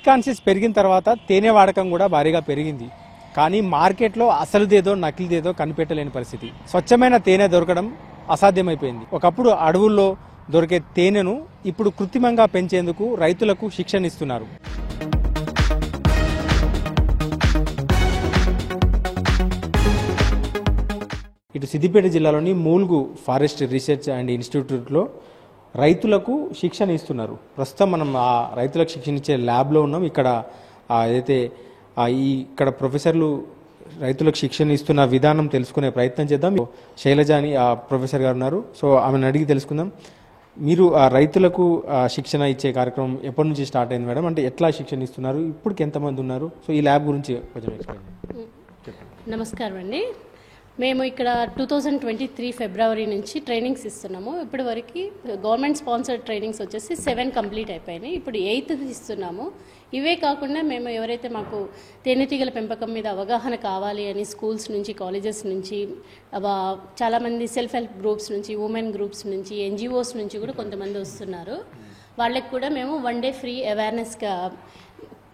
Health conscious పెరిగిన తర్వాత తేనె వాడకం కూడా భారీగా పెరిగింది. కానీ మార్కెట్లో అసలుదేదో నకిలీదేదో కనిపెట్టలేని పరిస్థితి. స్వచ్ఛమైన తేనె దొరకడం అసాధ్యమైపోయింది. ఒకప్పుడు అడవుల్లో దొరికే తేనెను ఇప్పుడు కృత్రిమంగా పెంచేందుకు రైతులకు శిక్షణ ఇస్తున్నారు. ఇటు సిద్దిపేట జిల్లాలోని మూల్గు ఫారెస్ట్ రీసెర్చ్ అండ్ ఇన్స్టిట్యూట్లో రైతులకు శిక్షణ ఇస్తున్నారు. ప్రస్తుతం మనం ఆ రైతులకు శిక్షణ ఇచ్చే ల్యాబ్లో ఉన్నాం. ఇక్కడ ఏదైతే ఇక్కడ ప్రొఫెసర్లు రైతులకు శిక్షణ ఇస్తున్న విధానం తెలుసుకునే ప్రయత్నం చేద్దాం. శైలజ అని ప్రొఫెసర్ గారు ఉన్నారు. సో ఆమెను అడిగి తెలుసుకుందాం. మీరు రైతులకు శిక్షణ ఇచ్చే కార్యక్రమం ఎప్పటి నుంచి స్టార్ట్ అయింది మేడం? అంటే ఎట్లా శిక్షణ ఇస్తున్నారు, ఇప్పటికి ఎంతమంది ఉన్నారు? సో ఈ ల్యాబ్ గురించి కొంచెం ఎక్స్ప్లెయిన్ చేయండి. నమస్కారం అండి. మేము ఇక్కడ 2023 ఫిబ్రవరి నుంచి ట్రైనింగ్స్ ఇస్తున్నాము. ఇప్పటి వరకు గవర్నమెంట్ స్పాన్సర్డ్ ట్రైనింగ్స్ వచ్చేసి 7 కంప్లీట్ అయిపోయినాయి. ఇప్పుడు 8th ఇస్తున్నాము. ఇవే కాకుండా మేము ఎవరైతే మాకు తేనెటీగల పెంపకం మీద అవగాహన కావాలి అని స్కూల్స్ నుంచి, కాలేజెస్ నుంచి, చాలామంది సెల్ఫ్ హెల్ప్ గ్రూప్స్ నుంచి, ఉమెన్ గ్రూప్స్ నుంచి, NGOs నుంచి కూడా కొంతమంది వస్తున్నారు. వాళ్ళకి కూడా మేము 1 డే ఫ్రీ అవేర్నెస్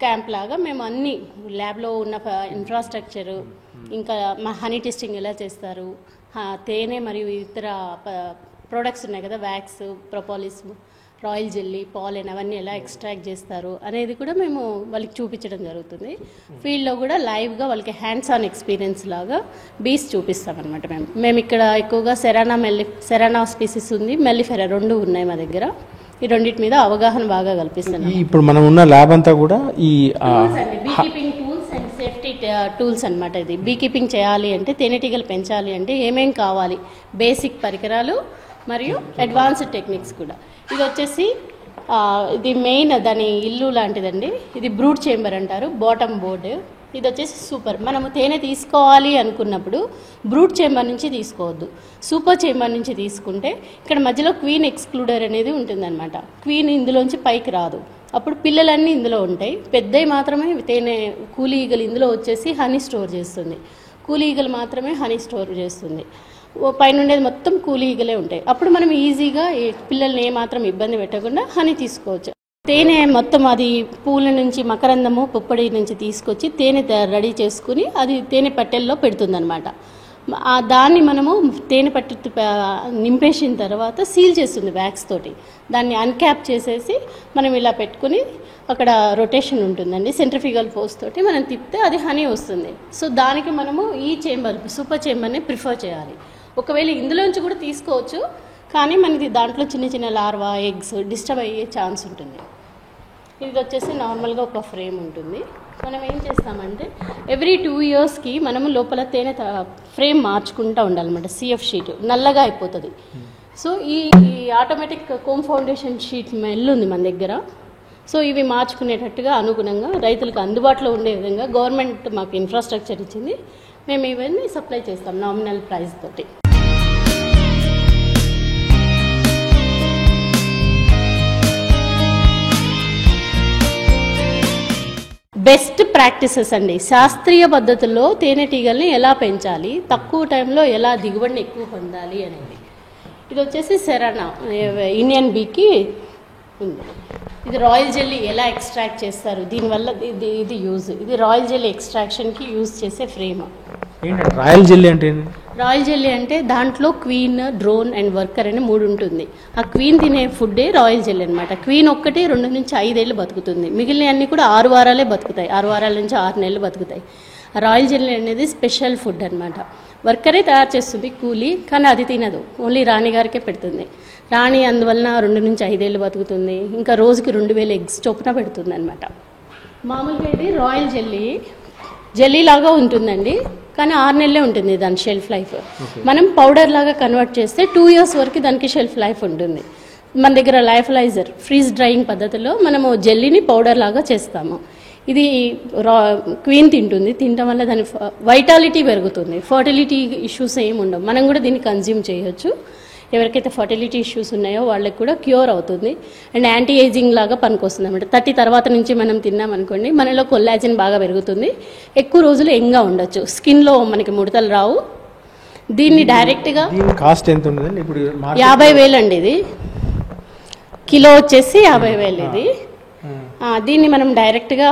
క్యాంప్ లాగా మేము అన్ని ల్యాబ్లో ఉన్న ఇన్ఫ్రాస్ట్రక్చరు, ఇంకా మా హనీ టెస్టింగ్ ఎలా చేస్తారు, తేనె మరియు ఇతర ప్రొడక్ట్స్ ఉన్నాయి కదా, వ్యాక్స్, ప్రొపాలిస్, రాయల్ జెల్లీ, పాలెన్ అవన్నీ ఎలా ఎక్స్ట్రాక్ట్ చేస్తారు అనేది కూడా మేము వాళ్ళకి చూపించడం జరుగుతుంది. ఫీల్డ్లో కూడా లైవ్గా వాళ్ళకి హ్యాండ్స్ ఆన్ ఎక్స్పీరియన్స్ లాగా బీస్ చూపిస్తామన్నమాట. మేము ఇక్కడ ఎక్కువగా సెరానా స్పీసీస్ ఉంది, మెల్లిఫెరా 2 ఉన్నాయి మా దగ్గర. ఈ రెండింటి మీద అవగాహన బాగా కల్పిస్తున్నాం. ఇప్పుడు మనం ఉన్న ల్యాబ్ అంతా కూడా ఈ be keeping tools and safety tools అనమాట. ఇది బీ కీపింగ్ చేయాలి అంటే, తేనెటీగలు పెంచాలి అంటే ఏమేం కావాలి, బేసిక్ పరికరాలు మరియు అడ్వాన్స్డ్ టెక్నిక్స్ కూడా. ఇది వచ్చేసి ఇది మెయిన్ దాని ఇల్లు లాంటిదండి. ఇది బ్రూడ్ చేంబర్ అంటారు, బాటమ్ బోర్డు. ఇది వచ్చేసి సూపర్. మనము తేనె తీసుకోవాలి అనుకున్నప్పుడు బ్రూడ్ చేంబర్ నుంచి తీసుకోవద్దు, సూపర్ చేంబర్ నుంచి తీసుకుంటే ఇక్కడ మధ్యలో క్వీన్ ఎక్స్క్లూడర్ అనేది ఉంటుందన్నమాట. క్వీన్ ఇందులోంచి పైకి రాదు. అప్పుడు పిల్లలన్నీ ఇందులో ఉంటాయి, పెద్దవి మాత్రమే తేనె. కూలీ ఈగలు ఇందులో వచ్చేసి హనీ స్టోర్ చేస్తుంది, కూలీ ఈగలు మాత్రమే హనీ స్టోర్ చేస్తుంది. పైన ఉండేది మొత్తం కూలీ ఈగలే ఉంటాయి. అప్పుడు మనం ఈజీగా పిల్లల్ని ఏమాత్రం ఇబ్బంది పెట్టకుండా హనీ తీసుకోవచ్చు. తేనె మొత్తం అది పూల నుంచి, మకరందము, పుప్పడి నుంచి తీసుకొచ్చి తేనె రెడీ చేసుకుని అది తేనె పట్టెల్లో పెడుతుందన్నమాట. దాన్ని మనము తేనె పట్టు నింపేసిన తర్వాత సీల్ చేస్తుంది వ్యాక్స్ తోటి. దాన్ని అన్క్యాప్ చేసేసి మనం ఇలా పెట్టుకుని అక్కడ రొటేషన్ ఉంటుందండి, సెంట్రిఫ్యూగల్ ఫోర్స్ తోటి మనం తిప్పితే అది హనీ వస్తుంది. సో దానికి మనము ఈ చేంబర్, సూపర్ చేంబర్ని ప్రిఫర్ చేయాలి. ఒకవేళ ఇందులోంచి కూడా తీసుకోవచ్చు, కానీ మనకి దాంట్లో చిన్న చిన్న లార్వా, ఎగ్స్ డిస్టర్బ్ అయ్యే ఛాన్స్ ఉంటుంది. ఇది వచ్చేసి నార్మల్గా ఒక ఫ్రేమ్ ఉంటుంది. మనం ఏం చేస్తామంటే ఎవ్రీ 2 ఇయర్స్కి మనము లోపల తేనె ఫ్రేమ్ మార్చుకుంటూ ఉండాలన్నమాట. CF షీట్ నల్లగా అయిపోతుంది. సో ఈ ఆటోమేటిక్ కోమ్ ఫౌండేషన్ షీట్ మెల్ ఉంది మన దగ్గర. సో ఇవి మార్చుకునేటట్టుగా అనుగుణంగా రైతులకు అందుబాటులో ఉండే విధంగా గవర్నమెంట్ మాకు ఇన్ఫ్రాస్ట్రక్చర్ ఇచ్చింది. మేము ఇవన్నీ సప్లై చేస్తాం నామినల్ ప్రైస్ తోటి. బెస్ట్ ప్రాక్టీసెస్ అండి. శాస్త్రీయ పద్ధతుల్లో తేనెటీగల్ని ఎలా పెంచాలి, తక్కువ టైంలో ఎలా దిగుబడిని ఎక్కువ పొందాలి అనేది. ఇది వచ్చేసి సెరానా ఇండియన్ బీకి ఉంది. ఇది రాయల్ జెల్లీ ఎలా ఎక్స్ట్రాక్ట్ చేస్తారు, దీనివల్ల ఇది యూజ్. ఇది రాయల్ జెల్లీ ఎక్స్ట్రాక్షన్కి యూజ్ చేసే ఫ్రేమ్. రాయల్ జెల్లీ అంటే రాయల్ జెల్లీ అంటే దాంట్లో క్వీన్, డ్రోన్ అండ్ వర్కర్ అని 3 ఉంటుంది. ఆ క్వీన్ తినే ఫుడ్డే రాయల్ జెల్లీ అనమాట. క్వీన్ ఒక్కటే 2 నుంచి 5 ఏళ్ళు బతుకుతుంది, మిగిలిన అన్ని కూడా 6 వారాలే బతుకుతాయి. 6 వారాల నుంచి 6 నెలలు బతుకుతాయి. రాయల్ జెల్లీ అనేది స్పెషల్ ఫుడ్ అనమాట. వర్కరే తయారు చేస్తుంది కూలీ, కానీ అది తినదు, ఓన్లీ రాణి గారికే పెడుతుంది. రాణి అందువలన 2 నుంచి 5 ఏళ్ళు బతుకుతుంది. ఇంకా రోజుకి 2000 ఎగ్స్ చొప్పున పెడుతుంది అనమాట. మామూలుగా ఇది రాయల్ జెల్లీ లాగా ఉంటుందండి, కానీ 6 నెలలే ఉంటుంది దాని షెల్ఫ్ లైఫ్. మనం పౌడర్ లాగా కన్వర్ట్ చేస్తే 2 ఇయర్స్ వరకు దానికి షెల్ఫ్ లైఫ్ ఉంటుంది. మన దగ్గర లైఫ్లైజర్ ఫ్రీజ్ డ్రైయింగ్ పద్ధతిలో మనము జెల్లీని పౌడర్ లాగా చేస్తాము. ఇది క్వీన్ తింటుంది, తినడం వల్ల దాని వైటాలిటీ పెరుగుతుంది, ఫర్టిలిటీ ఇష్యూస్ ఏమి ఉండవు. మనం కూడా దీన్ని కన్జ్యూమ్ చేయొచ్చు. ఎవరికైతే ఫర్టిలిటీ ఇష్యూస్ ఉన్నాయో వాళ్ళకి కూడా క్యూర్ అవుతుంది అండ్ యాంటీ ఏజింగ్ లాగా పనికొస్తుంది అన్నమాట. 30 తర్వాత నుంచి మనం తిన్నామనుకోండి, మనలో కొల్లాజన్ బాగా పెరుగుతుంది, ఎక్కువ రోజులు యంగ్గా ఉండొచ్చు, స్కిన్లో మనకి ముడతలు రావు. దీన్ని డైరెక్ట్గా కాస్ట్ ఎంత ఉంటుందండి? ఇప్పుడు 50,000 అండి. ఇది కిలో వచ్చేసి 50,000. ఇది దీన్ని మనం డైరెక్ట్గా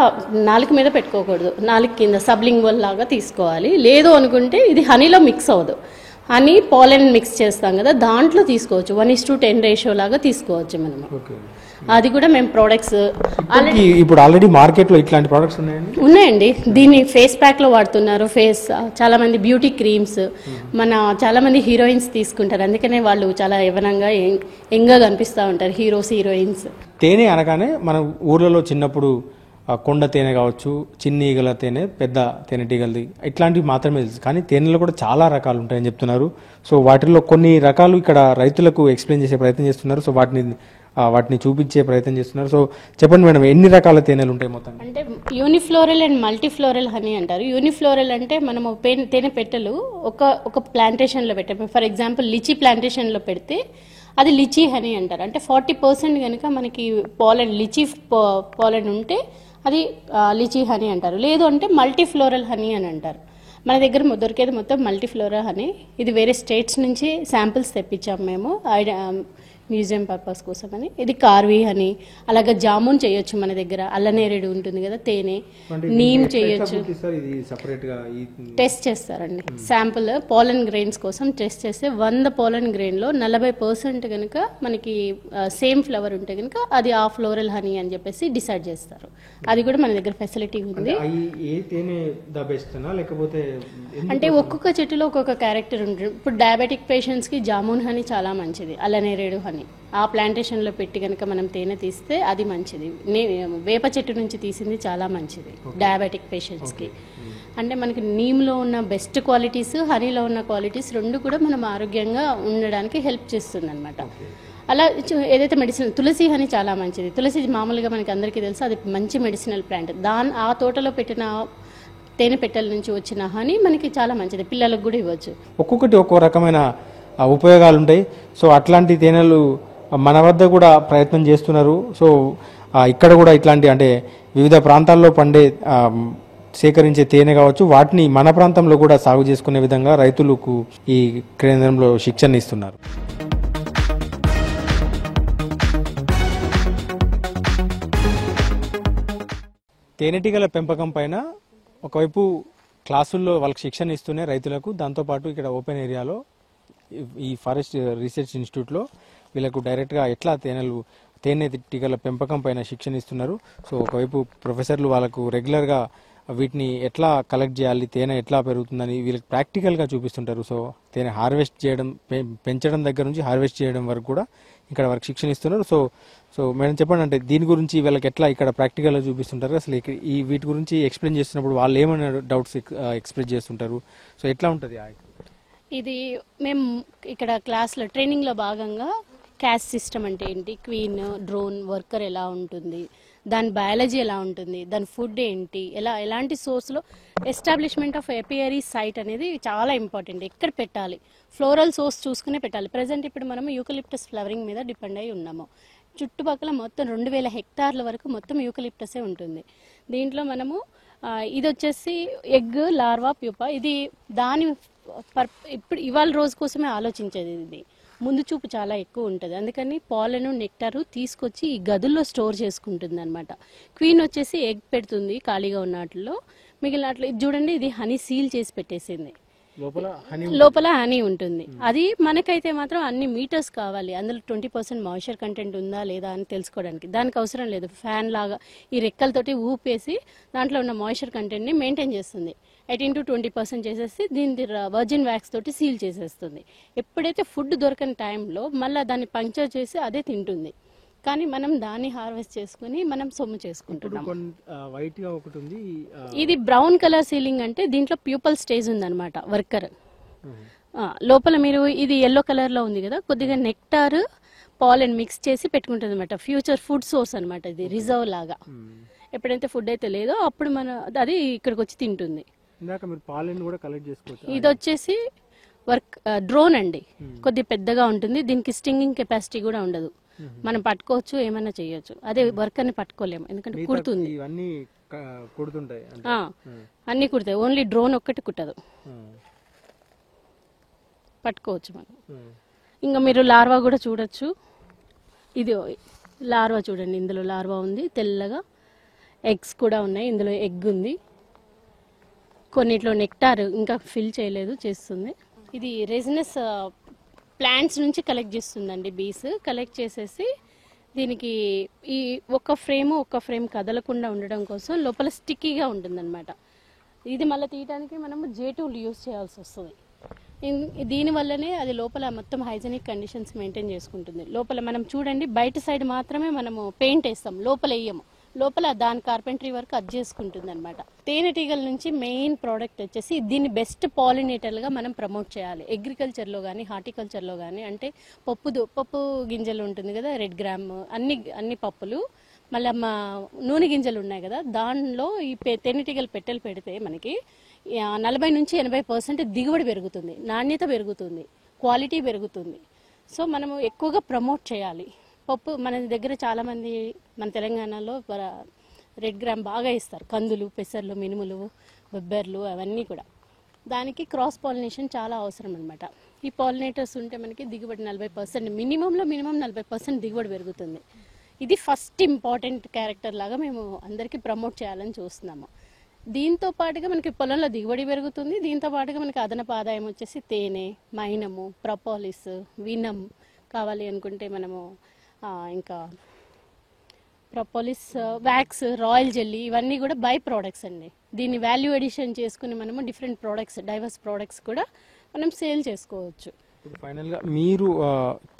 నాలుక మీద పెట్టుకోకూడదు, నాలుక కింద సబ్లింగ్వల్ లాగా తీసుకోవాలి. లేదు అనుకుంటే ఇది హనీలో మిక్స్ అవ్వదు, హనీ పాలెన్ మిక్స్ చేస్తాం కదా, దాంట్లో తీసుకోవచ్చు. 1:10 రేషియో లాగా తీసుకోవచ్చు మనం. అది కూడా మేము ప్రోడక్ట్స్ ఇప్పుడు ఆల్రెడీ మార్కెట్లో ఇట్లాంటి ప్రోడక్ట్స్ ఉన్నాయండి. దీన్ని ఫేస్ ప్యాక్లో వాడుతున్నారు. చాలా మంది బ్యూటీ క్రీమ్స్, చాలా మంది హీరోయిన్స్ తీసుకుంటారు, అందుకనే వాళ్ళు చాలా యవ్వనంగా యంగ్గా కనిపిస్తూ ఉంటారు హీరోస్ హీరోయిన్స్. తేనె అనగానే మన ఊర్లలో చిన్నప్పుడు కొండ తేనె కావచ్చు, చిన్ని ఈగల తేనె, పెద్ద తేనెటీగలది ఇట్లాంటివి మాత్రమే తెలుసు. కానీ తేనెలో కూడా చాలా రకాలు ఉంటాయని చెప్తున్నారు. సో వాటిల్లో కొన్ని రకాలు ఇక్కడ రైతులకు ఎక్స్ప్లెయిన్ చేసే ప్రయత్నం చేస్తున్నారు. సో వాటిని చూపించే ప్రయత్నం చేస్తున్నారు. సో చెప్పండి మేడం, ఎన్ని రకాల తేనెలు ఉంటాయి మొత్తం? అంటే యూనిఫ్లోరల్ అండ్ మల్టీఫ్లోరల్ హనీ అంటారు. యూనిఫ్లోరల్ అంటే మనము తేనె పెట్టెలు ఒక ప్లాంటేషన్లో పెట్టాము. ఫర్ ఎగ్జాంపుల్ లిచీ ప్లాంటేషన్లో పెడితే అది లిచీ హనీ అంటారు. అంటే 40% కనుక మనకి లిచీ పాలెన్ ఉంటే అది లిచీ హనీ అంటారు. లేదు అంటే మల్టీఫ్లోరల్ హనీ అని అంటారు. మన దగ్గర దొరికేది మొత్తం మల్టీఫ్లోరల్ హనీ. ఇది వేరే స్టేట్స్ నుంచి శాంపిల్స్ తెప్పించాము మేము మ్యూజియం పర్పస్ కోసం అని. ఇది కార్వీ హనీ, అలాగే జామున్ చేయొచ్చు మన దగ్గర. అల్లనేరేడు ఉంటుంది కదా, తేనె, నీమ్ చేయొచ్చు. టెస్ట్ చేస్తారండి శాంపుల్ పాలన్ గ్రెయిన్స్ కోసం టెస్ట్ చేస్తే 100 పాలన్ గ్రెయిన్లో 40% కనుక మనకి సేమ్ ఫ్లవర్ ఉంటే కనుక అది ఆ ఫ్లోరల్ హనీ అని చెప్పేసి డిసైడ్ చేస్తారు. అది కూడా మన దగ్గర ఫెసిలిటీ ఉంది. అంటే ఒక్కొక్క చెట్టులో ఒక్కొక్క క్యారెక్టర్ ఉంటుంది. ఇప్పుడు డయాబెటిక్ పేషెంట్స్కి జామున్ హనీ చాలా మంచిది, అల్లనేరేడు హనీ ఆ ప్లాంటేషన్లో పెట్టి కనుక మనం తేనె తీస్తే అది మంచిది. వేప చెట్టు నుంచి తీసింది చాలా మంచిది డయాబెటిక్ పేషెంట్స్కి. అంటే మనకి నీమ్లో ఉన్న బెస్ట్ క్వాలిటీస్, హనీలో ఉన్న క్వాలిటీస్ రెండు కూడా మనం ఆరోగ్యంగా ఉండడానికి హెల్ప్ చేస్తుంది అనమాట. అలా ఏదైతే మెడిసిన్ తులసి హనీ చాలా మంచిది. తులసి మామూలుగా మనకి అందరికీ తెలుసు, అది మంచి మెడిసినల్ ప్లాంట్. ఆ తోటలో పెట్టిన తేనె పెట్టెల నుంచి వచ్చిన హనీ మనకి చాలా మంచిది, పిల్లలకు కూడా ఇవ్వచ్చు. ఒక్కొక్కటి ఒక్కో రకమైన ఉపయోగాలు ఉంటాయి. సో అట్లాంటి తేనెలు మన వద్ద కూడా ప్రయత్నం చేస్తున్నారు. సో ఇక్కడ కూడా ఇట్లాంటి అంటే వివిధ ప్రాంతాల్లో పండే సేకరించే తేనె కావచ్చు, వాటిని మన ప్రాంతంలో కూడా సాగు చేసుకునే విధంగా రైతులకు ఈ కేంద్రంలో శిక్షణ ఇస్తున్నారు. తేనెటీగల పెంపకం పైన ఒకవైపు క్లాసుల్లో వాళ్ళకి శిక్షణ ఇస్తూనే రైతులకు, దాంతోపాటు ఇక్కడ ఓపెన్ ఏరియాలో ఈ ఫారెస్ట్ రీసెర్చ్ ఇన్స్టిట్యూట్లో వీళ్ళకు డైరెక్ట్గా ఎట్లా తేనెటీగల పెంపకం పైన శిక్షణ ఇస్తున్నారు. సో ఒకవైపు ప్రొఫెసర్లు వాళ్ళకు రెగ్యులర్గా వీటిని ఎట్లా కలెక్ట్ చేయాలి, తేనె ఎట్లా పెరుగుతుందని వీళ్ళకి ప్రాక్టికల్గా చూపిస్తుంటారు. సో తేనె హార్వెస్ట్ చేయడం, పెంచడం దగ్గర నుంచి హార్వెస్ట్ చేయడం వరకు కూడా ఇక్కడ వరకు శిక్షణ ఇస్తున్నారు. సో మేడం చెప్పండి, అంటే దీని గురించి వీళ్ళకి ఎట్లా ఇక్కడ ప్రాక్టికల్గా చూపిస్తుంటారు, అసలు వీటి గురించి ఎక్స్ప్లెయిన్ చేస్తున్నప్పుడు వాళ్ళు ఏమైనా డౌట్స్ ఎక్స్ప్రెస్ చేస్తుంటారు, సో ఎట్లా ఉంటుంది? ఇది మేము ఇక్కడ క్లాస్లో ట్రైనింగ్లో భాగంగా క్యాస్ట్ సిస్టమ్ అంటే ఏంటి, క్వీన్, డ్రోన్, వర్కర్ ఎలా ఉంటుంది, దాని బయాలజీ ఎలా ఉంటుంది, దాని ఫుడ్ ఏంటి, ఎలాంటి సోర్స్లో ఎస్టాబ్లిష్మెంట్ ఆఫ్ ఏపియరీ సైట్ అనేది చాలా ఇంపార్టెంట్. ఎక్కడ పెట్టాలి, ఫ్లోరల్ సోర్స్ చూసుకునే పెట్టాలి. ప్రజెంట్ ఇప్పుడు మనము యూకలిప్టస్ ఫ్లవరింగ్ మీద డిపెండ్ అయి ఉన్నాము. చుట్టుపక్కల మొత్తం 2000 హెక్టార్ల వరకు మొత్తం యూకలిప్టసే ఉంటుంది. దీంట్లో మనము ఇది వచ్చేసి ఎగ్, లార్వా, ప్యూపా. ఇది ఇప్పుడు ఇవాళ రోజు కోసమే ఆలోచించేది. ఇది ముందు చూపు చాలా ఎక్కువ ఉంటుంది, అందుకని పాలను, నెక్టారు తీసుకొచ్చి ఈ గదుల్లో స్టోర్ చేసుకుంటుంది అనమాట. క్వీన్ వచ్చేసి ఎగ్ పెడుతుంది ఖాళీగా ఉన్నట్లో, మిగిలినట్లు ఇది చూడండి, ఇది హనీ సీల్ చేసి పెట్టేసింది, లోపల హనీ ఉంటుంది. అది మనకైతే మాత్రం అన్ని మీటర్స్ కావాలి, అందులో 20% మాయిశ్చర్ కంటెంట్ ఉందా లేదా అని తెలుసుకోవడానికి. దానికి అవసరం లేదు, ఫ్యాన్ లాగా ఈ రెక్కలతోటి ఊపేసి దాంట్లో ఉన్న మాయిశ్చర్ కంటెంట్ని మెయింటైన్ చేస్తుంది. 18 to 20% చేసేసి దీని వర్జిన్ వ్యాక్స్ తోటి సీల్ చేసేస్తుంది. ఎప్పుడైతే ఫుడ్ దొరకని టైంలో మళ్ళీ దాన్ని పంక్చర్ చేసి అదే తింటుంది. కానీ మనం దాన్ని హార్వెస్ట్ చేసుకుని మనం సొమ్ము చేసుకుంటున్నాం. ఇది బ్రౌన్ కలర్ సీలింగ్ అంటే దీంట్లో ప్యూపల్ స్టేజ్ ఉందన్నమాట, వర్కర్ లోపల. మీరు ఇది ఎల్లో కలర్ లో ఉంది కదా, కొద్దిగా నెక్టార్, పాలెన్ మిక్స్ చేసి పెట్టుకుంటుంది అనమాట. ఫ్యూచర్ ఫుడ్ సోర్స్ అనమాట, ఇది రిజర్వ్ లాగా. ఎప్పుడైతే ఫుడ్ అయితే లేదో అప్పుడు అది ఇక్కడికి వచ్చి తింటుంది. ఇది వచ్చేసి డ్రోన్ అండి, కొద్ది పెద్దగా ఉంటుంది, దీనికి స్టింగింగ్ కెపాసిటీ కూడా ఉండదు. మనం పట్టుకోవచ్చు, ఏమైనా చేయొచ్చు. అదే వర్క్ అని పట్టుకోలేము, ఎందుకంటే కుడుతుంది, అన్ని కుడతాయి. ఓన్లీ డ్రోన్ ఒక్కటి కుట్టదు, పట్టుకోవచ్చు మనం. ఇంకా మీరు లార్వా కూడా చూడొచ్చు. ఇది లార్వా చూడండి, ఇందులో లార్వా ఉంది తెల్లగా, ఎగ్స్ కూడా ఉన్నాయి, ఇందులో ఎగ్ ఉంది, కొన్నిట్లో నెక్టార్ ఇంకా ఫిల్ చేయలేదు, చేస్తుంది. ఇది రెజినస్ ప్లాంట్స్ నుంచి కలెక్ట్ చేస్తుందండి బీస్. కలెక్ట్ చేసేసి దీనికి ఈ ఒక ఫ్రేమ్ కదలకుండా ఉండడం కోసం లోపల స్టిక్కీగా ఉంటుందన్నమాట. ఇది మళ్ళీ తీయడానికి మనము జే2 యూస్ చేయాల్సి వస్తుంది. దీనివల్లనే అది లోపల మొత్తం హైజెనిక్ కండిషన్స్ మెయింటైన్ చేసుకుంటుంది. లోపల మనం చూడండి, బయట సైడ్ మాత్రమే మనము పెయింట్ వేస్తాం, లోపల వేయము. లోపల దాని కార్పెంటరీ వర్క్ అది చేసుకుంటుంది అనమాట. తేనెటీగల నుంచి మెయిన్ ప్రోడక్ట్ వచ్చేసి దీన్ని బెస్ట్ పాలినేటర్గా మనం ప్రమోట్ చేయాలి. అగ్రికల్చర్లో కానీ హార్టికల్చర్లో కానీ, అంటే పప్పు గింజలు ఉంటుంది కదా, రెడ్ గ్రామ్, అన్ని పప్పులు, మళ్ళీ నూనె గింజలు ఉన్నాయి కదా, దానిలో ఈ తేనెటీగలు పెట్టెలు పెడితే మనకి 40 నుంచి 80% దిగుబడి పెరుగుతుంది, నాణ్యత పెరుగుతుంది, క్వాలిటీ పెరుగుతుంది. సో మనము ఎక్కువగా ప్రమోట్ చేయాలి. పప్పు మన దగ్గర చాలామంది మన తెలంగాణలో రెడ్ గ్రామ్ బాగా ఇస్తారు, కందులు, పెసర్లు, మినుములు, బొబ్బెర్లు, అవన్నీ కూడా. దానికి క్రాస్ పాలినేషన్ చాలా అవసరం అనమాట. ఈ పాలినేటర్స్ ఉంటే మనకి దిగుబడి 40%, మినిమం 40% దిగుబడి పెరుగుతుంది. ఇది ఫస్ట్ ఇంపార్టెంట్ క్యారెక్టర్ లాగా మేము అందరికీ ప్రమోట్ చేయాలని చూస్తున్నాము. దీంతో పాటుగా మనకి పొలంలో దిగుబడి పెరుగుతుంది. దీంతో పాటుగా మనకి అదనపు ఆదాయం వచ్చేసి తేనె, మైనము, ప్రపోలిస్, వినం కావాలి అనుకుంటే మనము ఇంకా ప్రపోలిస్, వ్యాక్స్, రాయల్ జెల్లీ, ఇవన్నీ కూడా బై ప్రోడక్ట్స్ అండి. దీన్ని వాల్యూ ఎడిషన్ చేసుకుని మనము డిఫరెంట్ ప్రోడక్ట్స్, డైవర్స్ ప్రోడక్ట్స్ కూడా మనం సేల్ చేసుకోవచ్చు. ఫైనల్గా మీరు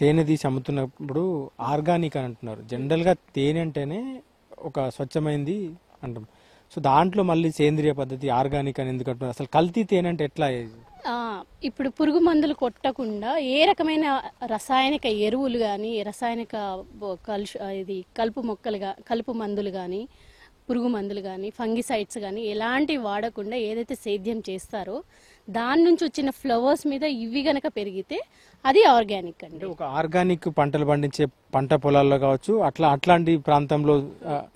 తేనె తీసి అమ్ముతున్నప్పుడు ఆర్గానిక్ అని అంటున్నారు. జనరల్గా తేనె అంటేనే ఒక స్వచ్ఛమైంది అంటాం. సో దాంట్లో మళ్ళీ సేంద్రియ పద్ధతి ఆర్గానిక్ అని ఎందుకు అంటున్నారు? అసలు కల్తీ తేనె అంటే ఎట్లా? ఇప్పుడు పురుగు మందులు కొట్టకుండా ఏ రకమైన రసాయనిక ఎరువులు కానీ, రసాయనిక కలుపు మందులు కానీ, పురుగు మందులు కానీ, ఫంగిసైడ్స్ కానీ ఎలాంటివి వాడకుండా ఏదైతే సేద్యం చేస్తారో దాని నుంచి వచ్చిన ఫ్లవర్స్ మీద ఇవి గనక పెరిగితే అది ఆర్గానిక్ అండి. ఒక ఆర్గానిక్ పంటలు పండించే పంట పొలాల్లో కావచ్చు, అట్లాంటి ప్రాంతంలో.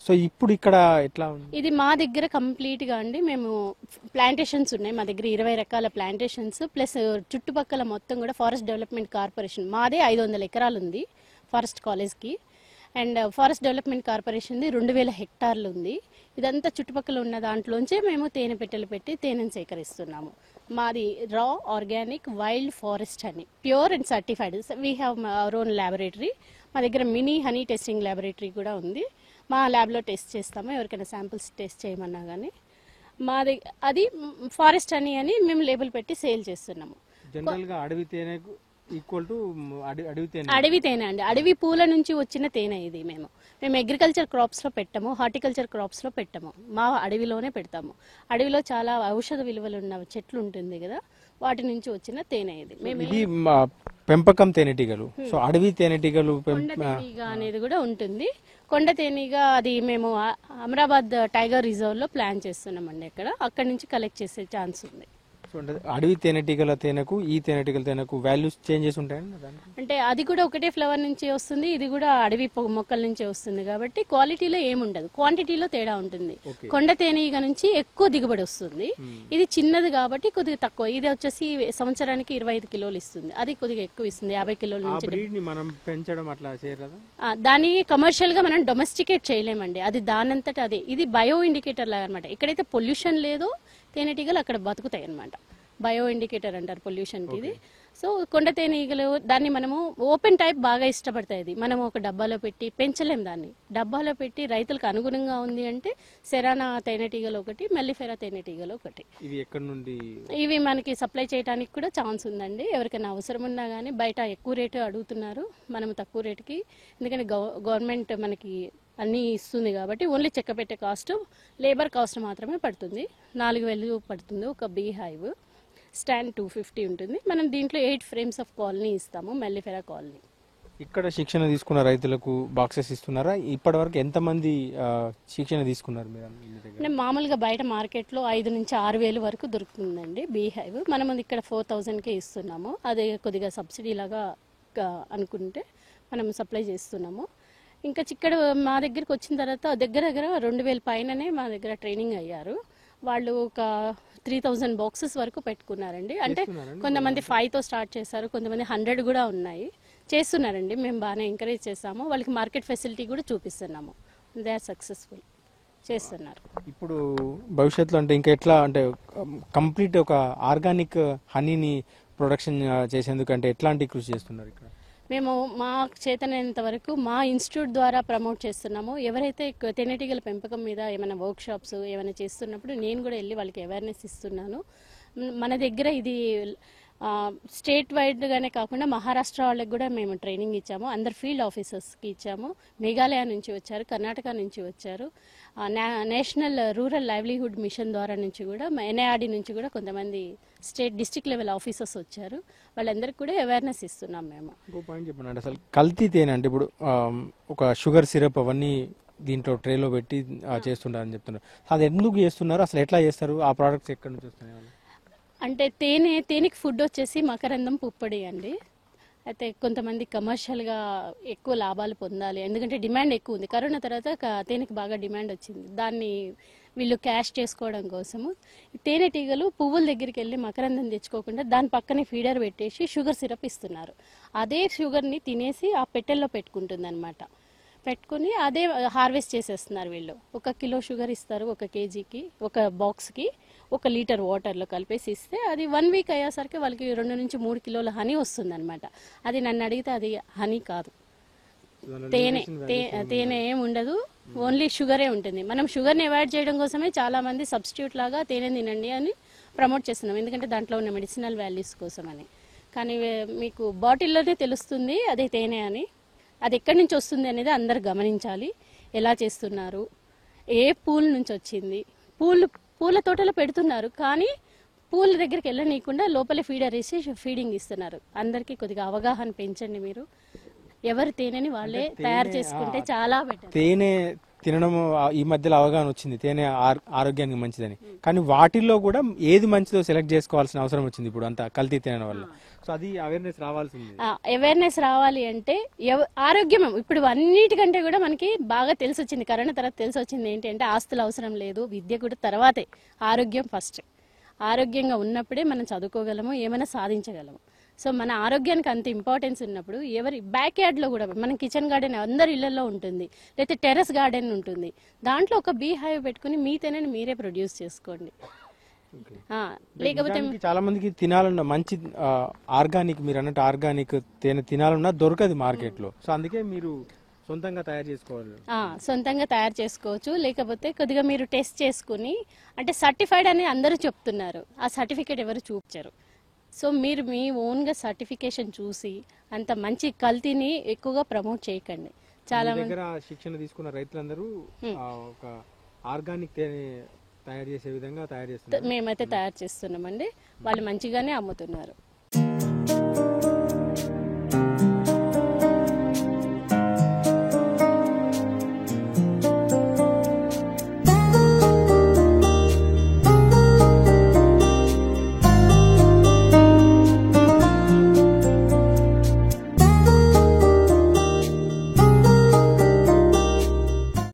సో ఇప్పుడు ఇక్కడ ఎట్లా ఇది మా దగ్గర కంప్లీట్ గా అండి, మేము ప్లాంటేషన్స్ ఉన్నాయి మా దగ్గర, 20 రకాల ప్లాంటేషన్స్, ప్లస్ చుట్టుపక్కల మొత్తం కూడా ఫారెస్ట్ డెవలప్మెంట్ కార్పొరేషన్, మాదే 500 ఎకరాలు ఉంది ఫారెస్ట్ కాలేజ్కి, అండ్ ఫారెస్ట్ డెవలప్మెంట్ కార్పొరేషన్ది 2000 హెక్టార్లు ఉంది. ఇదంతా చుట్టుపక్కల ఉన్న దాంట్లోంచే మేము తేనె పెట్టెలు పెట్టి తేనెను సేకరిస్తున్నాము. మాది రా organic wild forest honey, pure and certified. We have our own laboratory. మా దగ్గర మినీ హనీ టెస్టింగ్ ల్యాబొరేటరీ కూడా ఉంది. మా ల్యాబ్లో టెస్ట్ చేస్తాము, ఎవరికైనా శాంపిల్స్ టెస్ట్ చేయమన్నా కానీ. మాది అది ఫారెస్ట్ హనీ అని మేము లేబుల్ పెట్టి సేల్ చేస్తున్నాము. జనరల్గా అడవి తేనెకు ఈక్వల్ టు అడవి తేనె అండి, అడవి పూల నుంచి వచ్చిన తేనె ఇది. మేము అగ్రికల్చర్ క్రాప్స్ లో పెట్టము, హార్టికల్చర్ క్రాప్స్ లో పెట్టము, మా అడవిలోనే పెడతాము. అడవిలో చాలా ఔషధ విలువలు ఉన్న చెట్లు ఉంటుంది కదా, వాటి నుంచి వచ్చిన తేనె ఇది. ఇది పెంపకం తేనెటీగలు. సో అడవి తేనెటీగలు తేనెటీగ అనేది కూడా ఉంటుంది. కొండ తేనెగా అది మేము అమరాబాద్ టైగర్ రిజర్వ్ లో ప్లాన్ చేస్తున్నామండి. అక్కడ నుంచి కలెక్ట్ చేసే ఛాన్స్ ఉంది. అడవి తేనెటీగల తేనెకు ఈ తేనెటీగల తేనెకు వాల్యూస్ చేంజెస్ ఉంటాయండి? అంటే అది కూడా ఒకటే ఫ్లవర్ నుంచి వస్తుంది, ఇది కూడా అడవి మొక్కల నుంచి వస్తుంది కాబట్టి క్వాలిటీలో ఏముండదు, క్వాంటిటీలో తేడా ఉంటుంది. కొండ తేనెగ నుంచి ఎక్కువ దిగుబడి వస్తుంది, ఇది చిన్నది కాబట్టి కొద్దిగా తక్కువ. ఇది వచ్చేసి సంవత్సరానికి 25 కిలోలు ఇస్తుంది, అది కొద్దిగా ఎక్కువ ఇస్తుంది, 50 కిలోల నుంచి. మనం పెంచడం అట్లా చేయరాదా? దాన్ని కమర్షియల్ గా మనం డొమెస్టికేట్ చేయలేమండి, అది దానంతట అదే. ఇది బయో ఇండికేటర్ లాగా అనమాట. ఎక్కడైతే పొల్యూషన్ లేదో తేనెటీగలు అక్కడ బతుకుతాయి అనమాట. బయో ఇండికేటర్ అంటారు పొల్యూషన్ కి ఇది. సో కొండ తేనెటీగలు దాన్ని మనము ఓపెన్ టైప్ బాగా ఇష్టపడతాయి. మనం ఒక డబ్బాలో పెట్టి పెంచలేం దాన్ని. డబ్బాలో పెట్టి రైతులకు అనుగుణంగా ఉంది అంటే సెరానా తేనెటీగలు ఒకటి, మెల్లిఫెరా తేనెటీగలు ఒకటి. ఇవి ఎక్కడ నుండి? ఇవి మనకి సప్లై చేయడానికి కూడా ఛాన్స్ ఉందండి. ఎవరికైనా అవసరం ఉన్నా కానీ బయట ఎక్కువ రేటు అడుగుతున్నారు, మనం తక్కువ రేటుకి, ఎందుకంటే గవర్నమెంట్ మనకి అన్నీ ఇస్తుంది కాబట్టి ఓన్లీ చెక్క పెట్టే కాస్ట్, లేబర్ కాస్ట్ మాత్రమే పడుతుంది. 4000 పడుతుంది ఒక బీ హైవ్. స్టాండ్ 250 ఉంటుంది. మనం దీంట్లో 8 ఫ్రేమ్స్ ఆఫ్ కాలనీ ఇస్తాము, మెల్లిఫెరా కాలనీ. ఇక్కడ శిక్షణ తీసుకున్న రైతులకు బాక్సెస్ ఇస్తున్నారా? ఇప్పటి వరకు ఎంతమంది శిక్షణ తీసుకున్నారు మీరు? మామూలుగా బయట మార్కెట్లో 5 నుంచి 6000 వరకు దొరుకుతుందండి బీ హైవ్. మనం ఇక్కడ 4000కే ఇస్తున్నాము. అదే కొద్దిగా సబ్సిడీ లాగా అనుకుంటే మనం సప్లై చేస్తున్నాము. ఇంకా చిక్కడ మా దగ్గరికి వచ్చిన తర్వాత దగ్గర 2000 పైననే మా దగ్గర ట్రైనింగ్ అయ్యారు. వాళ్ళు ఒక 3000 బాక్సెస్ వరకు పెట్టుకున్నారండి. అంటే కొంతమంది 5తో స్టార్ట్ చేశారు, కొంతమంది 100 కూడా ఉన్నాయి, చేస్తున్నారండి. మేము బాగానే ఎంకరేజ్ చేస్తాము, వాళ్ళకి మార్కెట్ ఫెసిలిటీ కూడా చూపిస్తున్నాము. They are successful. చేస్తున్నారు. ఇప్పుడు భవిష్యత్తులో అంటే ఇంకా ఎట్లా అంటే కంప్లీట్ ఒక ఆర్గానిక్ హనీని ప్రొడక్షన్ చేసేందుకు అంటే ఎట్లాంటి కృషి చేస్తున్నారు ఇక్కడ? మేము మా చేతనైనంత వరకు మా ఇన్స్టిట్యూట్ ద్వారా ప్రమోట్ చేస్తున్నాము. ఎవరైతే తేనెటీగల పెంపకం మీద ఏమైనా వర్క్ షాప్స్ ఏమైనా చేస్తున్నప్పుడు నేను కూడా వెళ్ళి వాళ్ళకి అవేర్నెస్ ఇస్తున్నాను. మన దగ్గర ఇది స్టేట్ వైడ్గానే కాకుండా మహారాష్ట్ర వాళ్ళకి కూడా మేము ట్రైనింగ్ ఇచ్చాము. అందరు ఫీల్డ్ ఆఫీసర్స్కి ఇచ్చాము. మేఘాలయ నుంచి వచ్చారు, కర్ణాటక నుంచి వచ్చారు, నేషనల్ రూరల్ లైవ్లీహుడ్ మిషన్ ద్వారా నుంచి కూడా, ఎన్ఐఆర్డి నుంచి కూడా కొంతమంది స్టేట్ డిస్ట్రిక్ట్ లెవెల్ ఆఫీసర్స్ వచ్చారు. వాళ్ళందరికీ కూడా అవేర్నెస్ ఇస్తున్నాం మేము. ఇంకో పాయింట్ చెప్పండి, అసలు కల్తీ తేనె అంటే ఇప్పుడు ఒక షుగర్ సిరప్ అవన్నీ దీంట్లో ట్రేలో పెట్టి చేస్తుంటారని చెప్తున్నారు. అది ఎందుకు చేస్తున్నారు, అసలు ఎట్లా చేస్తారు, ఆ ప్రోడక్ట్స్ ఎక్కడి నుంచి వస్తున్నాయి? అంటే తేనెకి ఫుడ్ వచ్చేసి మకరందం పుప్పొడి అండి. అయితే కొంతమంది కమర్షియల్గా ఎక్కువ లాభాలు పొందాలి, ఎందుకంటే డిమాండ్ ఎక్కువ ఉంది. కరోనా తర్వాత తేనెకి బాగా డిమాండ్ వచ్చింది. దాన్ని వీళ్ళు క్యాష్ చేసుకోవడం కోసము తేనెటీగలు పువ్వుల దగ్గరికి వెళ్ళి మకరందం తెచ్చుకోకుండా దాని పక్కనే ఫీడర్ పెట్టేసి షుగర్ సిరప్ ఇస్తున్నారు. అదే షుగర్ని తినేసి ఆ పెట్టెల్లో పెట్టుకుంటుంది అనమాట. పెట్టుకుని అదే హార్వెస్ట్ చేసేస్తున్నారు వీళ్ళు. 1 కిలో షుగర్ ఇస్తారు, 1 కేజీకి, 1 బాక్స్కి 1 లీటర్ వాటర్లో కలిపేసి ఇస్తే అది 1 వీక్ అయ్యేసరికి వాళ్ళకి 2 నుంచి 3 కిలోల హనీ వస్తుంది అనమాట. అది నన్ను అడిగితే అది హనీ కాదు, తేనె ఏం ఉండదు, ఓన్లీ షుగరే ఉంటుంది. మనం షుగర్ని అవాయిడ్ చేయడం కోసమే చాలా మంది సబ్స్టిట్యూట్ లాగా తేనె తినండి అని ప్రమోట్ చేస్తున్నాం, ఎందుకంటే దాంట్లో ఉన్న మెడిసినల్ వాల్యూస్ కోసమని. కానీ మీకు బాటిల్లోనే తెలుస్తుంది అదే తేనె అని. అది ఎక్కడి నుంచి వస్తుంది అనేది అందరు గమనించాలి. ఎలా చేస్తున్నారు, ఏ పూల నుంచి వచ్చింది, పూల తోటలో పెడుతున్నారు కానీ పూల దగ్గరికి వెళ్ళనీయకుండా లోపలే ఫీడర్ వేసి ఫీడింగ్ ఇస్తున్నారు. అందరికీ కొద్దిగా అవగాహన పెంచండి మీరు. ఎవరు తేనెని వాళ్ళే తయారు చేసుకుంటే చాలా బెటర్. తేనె తినడం ఈ మధ్యలో అవగాహన వచ్చింది, తేనె ఆరోగ్యానికి మంచిదని. కానీ వాటిల్లో కూడా ఏది మంచిదో సెలెక్ట్ చేసుకోవాల్సిన అవసరం వచ్చింది ఇప్పుడు అంతా కల్తీ తినడం వల్ల. సో అది అవేర్నెస్ రావాల్సింది. అవేర్నెస్ రావాలి అంటే ఆరోగ్యం ఇప్పుడు అన్నిటికంటే కూడా మనకి బాగా తెలిసి వచ్చింది. కరోనా తర్వాత తెలిసి వచ్చింది ఏంటి అంటే ఆస్తులు అవసరం లేదు, విద్య కూడా తర్వాతే, ఆరోగ్యం ఫస్ట్. ఆరోగ్యంగా ఉన్నప్పుడే మనం చదువుకోగలము, ఏమైనా సాధించగలము. సో మన ఆరోగ్యానికి అంత ఇంపార్టెన్స్ ఉన్నప్పుడు ఎవరి బ్యాక్ యార్డ్లో కూడా మన కిచెన్ గార్డెన్ అందరి ఇళ్లలో ఉంటుంది, లేకపోతే టెర్రస్ గార్డెన్ ఉంటుంది, దాంట్లో ఒక బీ హైవ్ పెట్టుకుని మీ తేనెని మీరే ప్రొడ్యూస్ చేసుకోండి. లేకపోతే చాలా మందికి తినాలన్న మంచి ఆర్గానిక్, మీరు అన్నట్టు ఆర్గానిక్ తేనె తినాలన్నా దొరకదు మార్కెట్ లో. సో అందుకే మీరు సొంతంగా తయారు చేసుకోవాలి. సొంతంగా తయారు చేసుకోవచ్చు. లేకపోతే కొద్దిగా మీరు టెస్ట్ చేసుకుని, అంటే సర్టిఫైడ్ అని అందరూ చెప్తున్నారు, ఆ సర్టిఫికేట్ ఎవరు చూపించరు. సో మీరు మీ ఓన్గా సర్టిఫికేషన్ చూసి అంత మంచి కల్తీని ఎక్కువగా ప్రమోట్ చేయకండి. చాలా మంది శిక్షణ తీసుకున్న రైతులందరూ ఒక ఆర్గానిక్ తేనె తయారు చేసే విధంగా తయారు చేస్తున్నారు. మేమైతే తయారు చేస్తున్నామండి, వాళ్ళు మంచిగానే అమ్ముతున్నారు.